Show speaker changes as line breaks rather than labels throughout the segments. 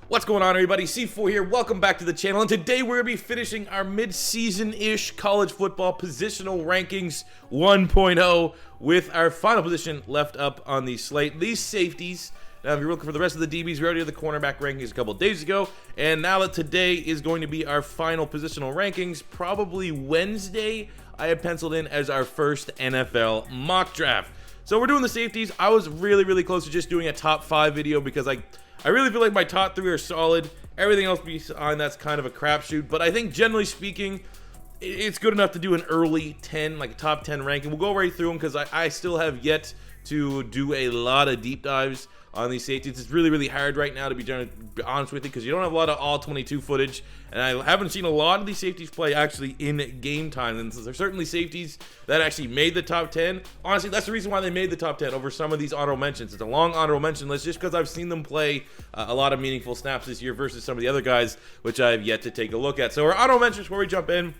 What's going on, everybody? C4 here. Welcome back to the channel, and today we're going to be finishing our mid-season-ish college football positional rankings 1.0 with our final position left up on the slate. These safeties, now if you're looking for the rest of the DBs, we already did the cornerback rankings a couple of days ago, and now that today is going to be our final positional rankings, probably Wednesday, I have penciled in as our first NFL mock draft. So we're doing the safeties. I was really close to just doing a top 5 video because I really feel like my top 3 are solid. Everything else beyond that's kind of a crapshoot. But I think generally speaking, it's good enough to do an early 10, like a top 10 ranking. We'll go right through them because I still have yet to do a lot of deep dives on these safeties. It's really hard right now to be honest with you because you don't have a lot of all 22 footage, and I haven't seen a lot of these safeties play actually in game time. And there's certainly safeties that actually made the top 10. Honestly, that's the reason why they made the top 10 over some of these honorable mentions. It's a long honorable mention list just because I've seen them play a lot of meaningful snaps this year versus some of the other guys, which I have yet to take a look at. So our honorable mentions before we jump in,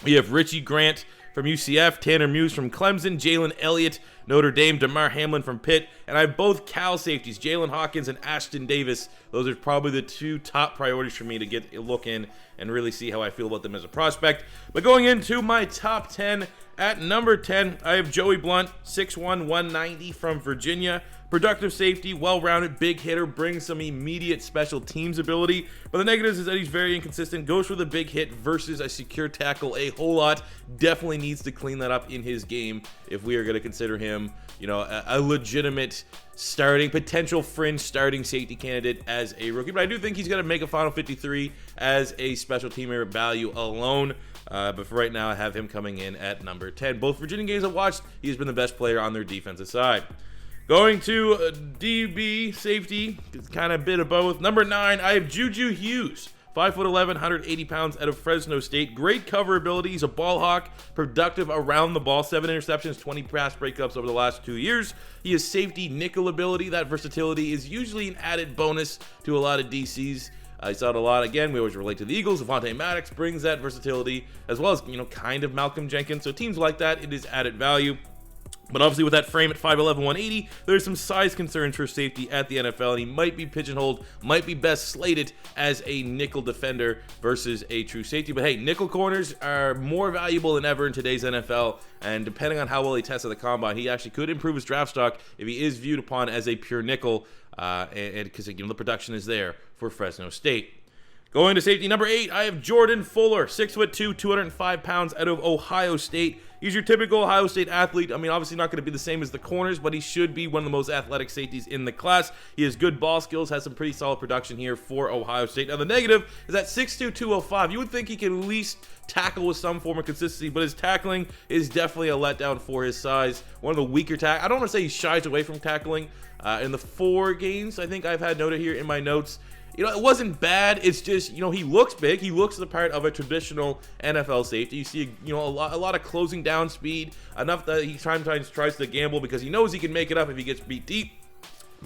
we have Richie Grant from UCF, Tanner Muse from Clemson, Jalen Elliott, Notre Dame, Damar Hamlin from Pitt, and I have both Cal safeties, Jalen Hawkins and Ashton Davis. Those are probably the 2 top priorities for me to get a look in and really see how I feel about them as a prospect. But going into my top 10, at number 10, I have Joey Blount, 6'1", 190 from Virginia. Productive safety, well-rounded, big hitter, brings some immediate special teams ability. But the negatives is that he's very inconsistent, goes for the big hit versus a secure tackle a whole lot. Definitely needs to clean that up in his game if we are going to consider him, you know, a legitimate starting, potential fringe starting safety candidate as a rookie. But I do think he's going to make a final 53 as a special teamer value alone. But for right now, I have him coming in at number 10. Both Virginia games I've watched, he's been the best player on their defensive side. Going to DB safety, it's kind of a bit of both. Number 9, I have JUJU Hughes, 5'11", 180 pounds out of Fresno State. Great cover ability. He's a ball hawk, productive around the ball. 7 interceptions, 20 pass breakups over the last 2 years. He has safety nickel ability. That versatility is usually an added bonus to a lot of DCs. I saw it a lot again. We always relate to the Eagles. Avonte Maddox brings that versatility, as well as, you know, kind of Malcolm Jenkins. So teams like that, it is added value. But obviously with that frame at 5'11", 180, there's some size concerns for safety at the NFL, and he might be pigeonholed, might be best slated as a nickel defender versus a true safety. But hey, nickel corners are more valuable than ever in today's NFL, and depending on how well he tests at the combine, he actually could improve his draft stock if he is viewed upon as a pure nickel, and because, you know, the production is there for Fresno State. Going to safety number 8, I have Jordan Fuller, 6'2", 205 pounds out of Ohio State. He's your typical Ohio State athlete. I mean, obviously not going to be the same as the corners, but he should be one of the most athletic safeties in the class. He has good ball skills, has some pretty solid production here for Ohio State. Now, the negative is that 6'2", 205. You would think he can at least tackle with some form of consistency, but his tackling is definitely a letdown for his size. One of the weaker I don't want to say he shies away from tackling. In the 4 games, I think I've had noted here in my notes, you know, it wasn't bad. It's just, you know, he looks big. He looks the part of a traditional NFL safety. You see, you know, a lot of closing down speed, enough that he sometimes tries to gamble because he knows he can make it up if he gets beat deep.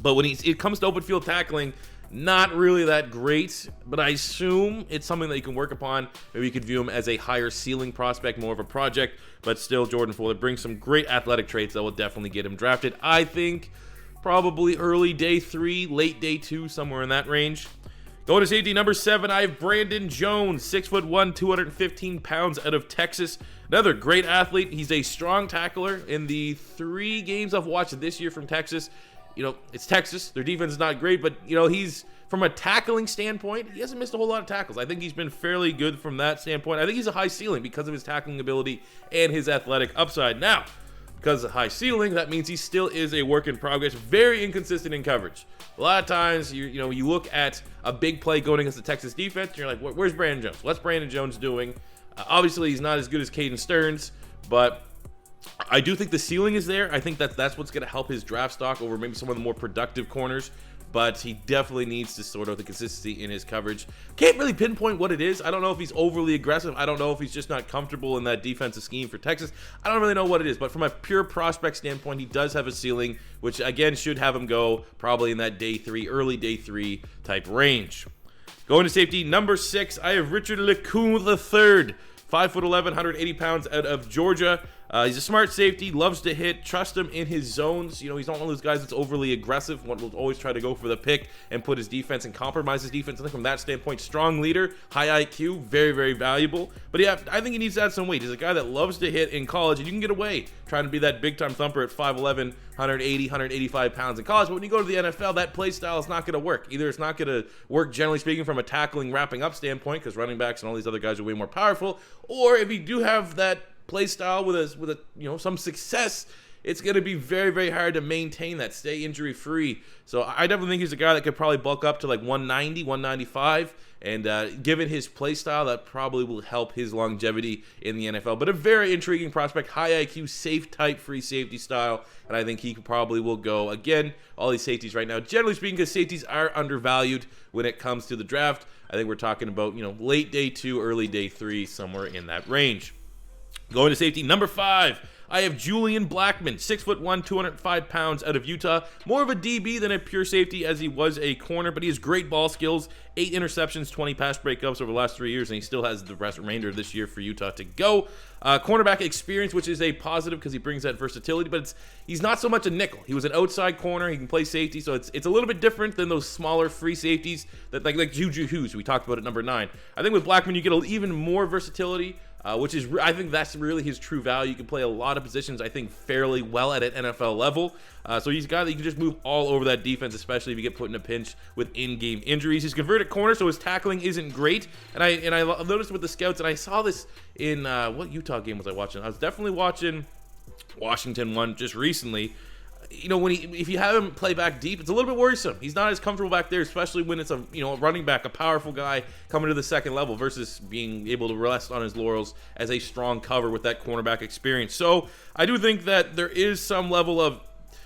But when it comes to open field tackling, not really that great. But I assume it's something that you can work upon. Maybe you could view him as a higher ceiling prospect, more of a project. But still, Jordan Fuller brings some great athletic traits that will definitely get him drafted. I think probably early day 3, late day 2, somewhere in that range. Going to safety number 7, I have Brandon Jones, 6'1", 215 pounds out of Texas. Another great athlete. He's a strong tackler. In the 3 games I've watched this year from Texas, you know, it's Texas. Their defense is not great, but, you know, he's, from a tackling standpoint, he hasn't missed a whole lot of tackles. I think he's been fairly good from that standpoint. I think he's a high ceiling because of his tackling ability and his athletic upside. Now, because of high ceiling, that means he still is a work in progress, very inconsistent in coverage. A lot of times, you look at a big play going against the Texas defense, and you're like, where's Brandon Jones? What's Brandon Jones doing? Obviously, he's not as good as Caden Stearns, but I do think the ceiling is there. I think that's what's going to help his draft stock over maybe some of the more productive corners. But he definitely needs to sort out the consistency in his coverage. Can't really pinpoint what it is. I don't know if he's overly aggressive. I don't know if he's just not comfortable in that defensive scheme for Texas. I don't really know what it is. But from a pure prospect standpoint, he does have a ceiling, which again should have him go probably in that day 3, early day 3 type range. Going to safety number 6, I have Richard LeCounte III. 5'11", 180 pounds out of Georgia. He's a smart safety, loves to hit, trust him in his zones. You know, he's not one of those guys that's overly aggressive, will always try to go for the pick and put his defense and compromise his defense. I think from that standpoint, strong leader, high IQ, very, very valuable. But yeah, I think he needs to add some weight. He's a guy that loves to hit in college, and you can get away trying to be that big-time thumper at 5'11", 180, 185 pounds in college. But when you go to the NFL, that play style is not going to work. Either it's not going to work, generally speaking, from a tackling, wrapping up standpoint, because running backs and all these other guys are way more powerful, or if you do have that play style with a some success, it's going to be very, very hard to maintain that, stay injury free. So I definitely think he's a guy that could probably bulk up to like 190, 195, and given his play style, that probably will help his longevity in the NFL. But a very intriguing prospect, high IQ, safe type, free safety style, and I think he probably will go. Again, all these safeties right now, generally speaking, because safeties are undervalued when it comes to the draft. I think we're talking about, late day 2, early day 3, somewhere in that range. Going to safety number 5, I have Julian Blackmon, 6'1", 205 pounds, out of Utah. More of a DB than a pure safety, as he was a corner, but he has great ball skills. 8 interceptions, 20 pass breakups over the last 3 years, and he still has the remainder of this year for Utah to go. Cornerback experience, which is a positive because he brings that versatility, but he's not so much a nickel. He was an outside corner. He can play safety, so it's a little bit different than those smaller free safeties that like JUJU HUGHES we talked about at number 9. I think with Blackmon, you get even more versatility. Which is, I think that's really his true value. You can play a lot of positions, I think, fairly well at an NFL level. So he's a guy that you can just move all over that defense, especially if you get put in a pinch with in-game injuries. He's converted corner, so his tackling isn't great. And I noticed with the scouts, and I saw this in, what Utah game was I watching? I was definitely watching Washington one just recently. If you have him play back deep, it's a little bit worrisome. He's not as comfortable back there, especially when it's a running back, a powerful guy coming to the second level versus being able to rest on his laurels as a strong cover with that cornerback experience. So I do think that there is some level of,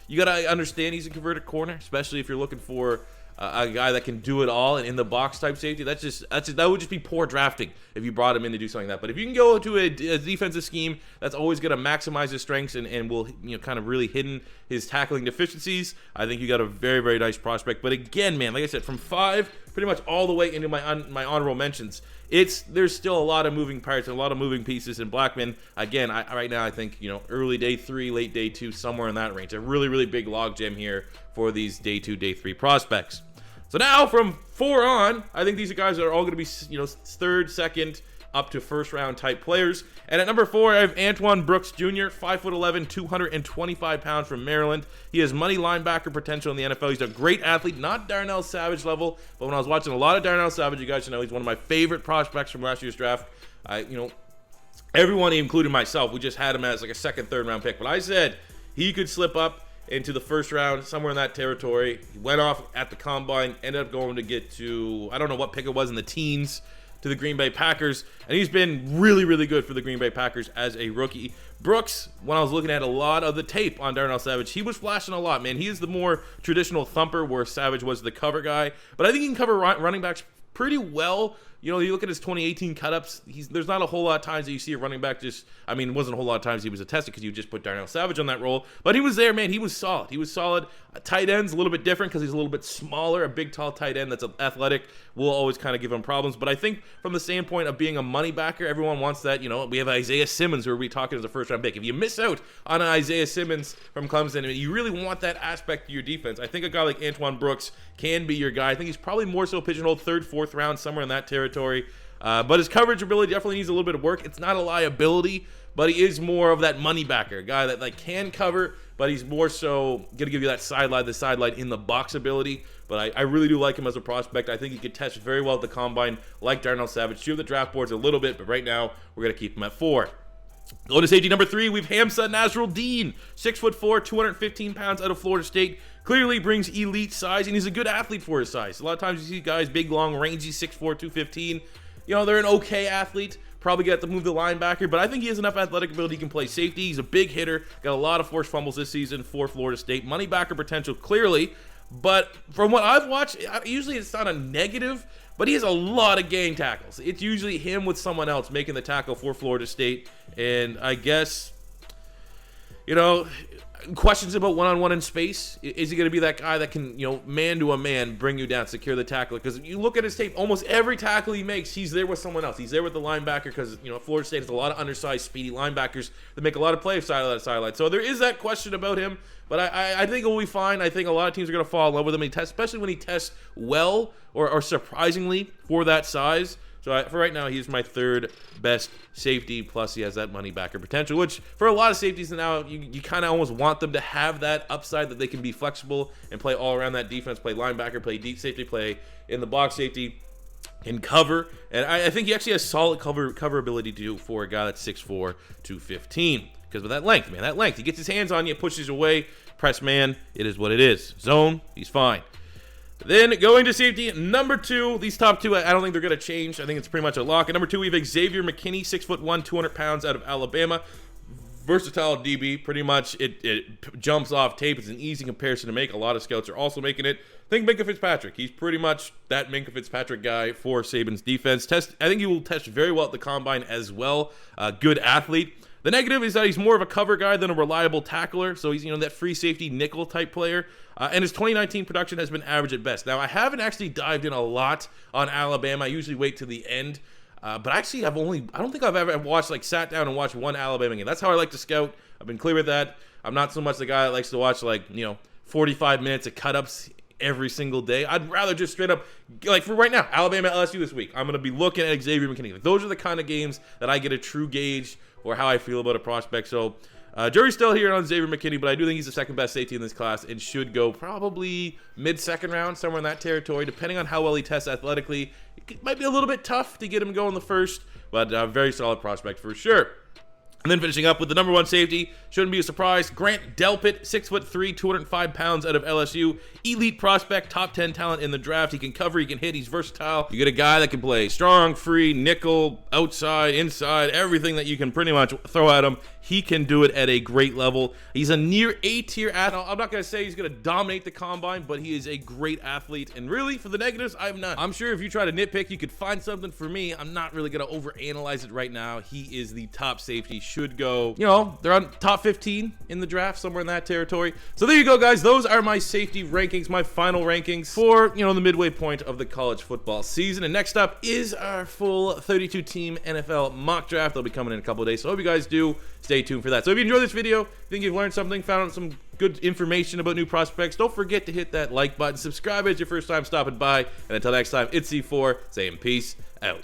you got to understand he's a converted corner, especially if you're looking for a guy that can do it all and in the box type safety. That would just be poor drafting if you brought him in to do something like that. But if you can go to a defensive scheme that's always going to maximize his strengths and will kind of really hidden his tackling deficiencies, I think you got a very, very nice prospect. But again, man, like I said, from 5 pretty much all the way into my honorable mentions, there's still a lot of moving parts and a lot of moving pieces in Blackmon. Again, right now I think early day 3, late day 2, somewhere in that range. A really, really big logjam here for these day 2, day 3 prospects. So now from 4 on, I think these guys are all going to be 3rd, 2nd, up to 1st round type players. And at number 4, I have Antoine Brooks Jr., 5'11", 225 pounds from Maryland. He has money linebacker potential in the NFL. He's a great athlete, not Darnell Savage level, but when I was watching a lot of Darnell Savage, you guys should know he's one of my favorite prospects from last year's draft. Everyone, including myself, we just had him as like a 2nd, 3rd round pick. But I said he could slip up into the 1st round, somewhere in that territory. He went off at the combine, ended up going to get to, I don't know what pick it was, in the teens, to the Green Bay Packers, and he's been really, really good for the Green Bay Packers as a rookie. Brooks, when I was looking at a lot of the tape on Darnell Savage, he was flashing a lot, man. He is the more traditional thumper, where Savage was the cover guy, but I think he can cover running backs pretty well. You look at his 2018 cut-ups, there's not a whole lot of times that you see a running back just, it wasn't a whole lot of times he was attested because you just put Darnell Savage on that role, but he was there, man. He was solid. He was solid. Tight end's a little bit different because he's a little bit smaller. A big, tall tight end that's athletic will always kind of give him problems, but I think from the standpoint of being a money backer, everyone wants that. We have Isaiah Simmons, who we're talking as a 1st round pick. If you miss out on an Isaiah Simmons from Clemson, you really want that aspect of your defense. I think a guy like Antoine Brooks can be your guy. I think he's probably more so pigeonholed 3rd, 4th round, somewhere in that territory. But his coverage ability definitely needs a little bit of work. It's not a liability, but he is more of that money backer, a guy that can cover, but he's more so going to give you that sideline in the box ability. But I really do like him as a prospect. I think he could test very well at the combine, like Darnell Savage. Chew the draft boards a little bit, but right now we're going to keep him at 4. Going to safety number 3, we have Hamza Nasirildeen, 6'4", 215 pounds, out of Florida State. Clearly brings elite size, and he's a good athlete for his size. A lot of times you see guys big, long, rangy, 6'4", 215. They're an okay athlete. Probably get to move the linebacker, but I think he has enough athletic ability. He can play safety. He's a big hitter. Got a lot of forced fumbles this season for Florida State. Money backer potential, clearly. But from what I've watched, usually it's not a negative, but he has a lot of gang tackles. It's usually him with someone else making the tackle for Florida State. And I guess, Questions about one-on-one in space. Is he going to be that guy that can, you know, man to a man, bring you down, secure the tackler? Because you look at his tape, almost every tackle he makes, he's there with someone else. He's there with the linebacker because, you know, Florida State has a lot of undersized, speedy linebackers that make a lot of plays sideline to sideline. So there is that question about him, but I think he'll be fine. I think a lot of teams are going to fall in love with him, especially when he tests well or surprisingly for that size. So for right now, he's my third best safety, plus he has that money backer potential, which for a lot of safeties now, you kind of almost want them to have that upside that they can be flexible and play all around that defense, play linebacker, play deep safety, play in the box safety, and cover. And I think he actually has solid cover ability too for a guy that's 6'4", 215. Because with that length, man, that length, he gets his hands on you, pushes away, press man, it is what it is. Zone, he's fine. Then going to safety, number 2. These top 2, I don't think they're going to change. I think it's pretty much a lock. At number 2, we have XAVIER McKinney, 6'1", 200 pounds out of Alabama. Versatile DB, pretty much. It jumps off tape. It's an easy comparison to make. A lot of scouts are also making it. Think Minkah Fitzpatrick. He's pretty much that Minkah Fitzpatrick guy for Saban's defense. I think he will test very well at the combine as well. Good athlete. The negative is that he's more of a cover guy than a reliable tackler. So he's, you know, that free safety nickel type player. And his 2019 production has been average at best. Now, I haven't actually dived in a lot on Alabama. I usually wait to the end. But actually, I don't think I've ever watched, like, sat down and watched one Alabama game. That's how I like to scout. I've been clear with that. I'm not so much the guy that likes to watch, like, you know, 45 minutes of cut-ups every single day. I'd rather just straight up, like for right now, Alabama LSU this week, I'm going to be looking at XAVIER McKinney. Like, those are the kind of games that I get a true gauge or how I feel about a prospect. So jury's still here on XAVIER McKinney, but I do think he's the second best safety in this class and should go probably mid-second round, somewhere in that territory, depending on how well he tests athletically. It might be a little bit tough to get him going the first, but a very solid prospect for sure. And then finishing up with the number 1 safety, shouldn't be a surprise, Grant Delpit, 6'3", 205 pounds out of LSU. Elite prospect, top 10 talent in the draft. He can cover, he can hit, he's versatile. You get a guy that can play strong, free, nickel, outside, inside, everything that you can pretty much throw at him. He can do it at a great level. He's a near A-tier athlete. I'm not going to say he's going to dominate the combine, but he is a great athlete. And really, for the negatives, I'm not. I'm sure if you try to nitpick, you could find something for me. I'm not really going to overanalyze it right now. He is the top safety. Should go, you know, they're on top 15 in the draft, somewhere in that territory. So there you go, guys. Those are my safety rankings, my final rankings for, you know, the midway point of the college football season. And next up is our full 32-team NFL mock draft. They'll be coming in a couple of days. So I hope you guys do stay tuned for that. So if you enjoyed this video, think you've learned something, found out some good information about new prospects, don't forget to hit that like button. Subscribe if it's your first time stopping by. And until next time, it's C4 saying peace out.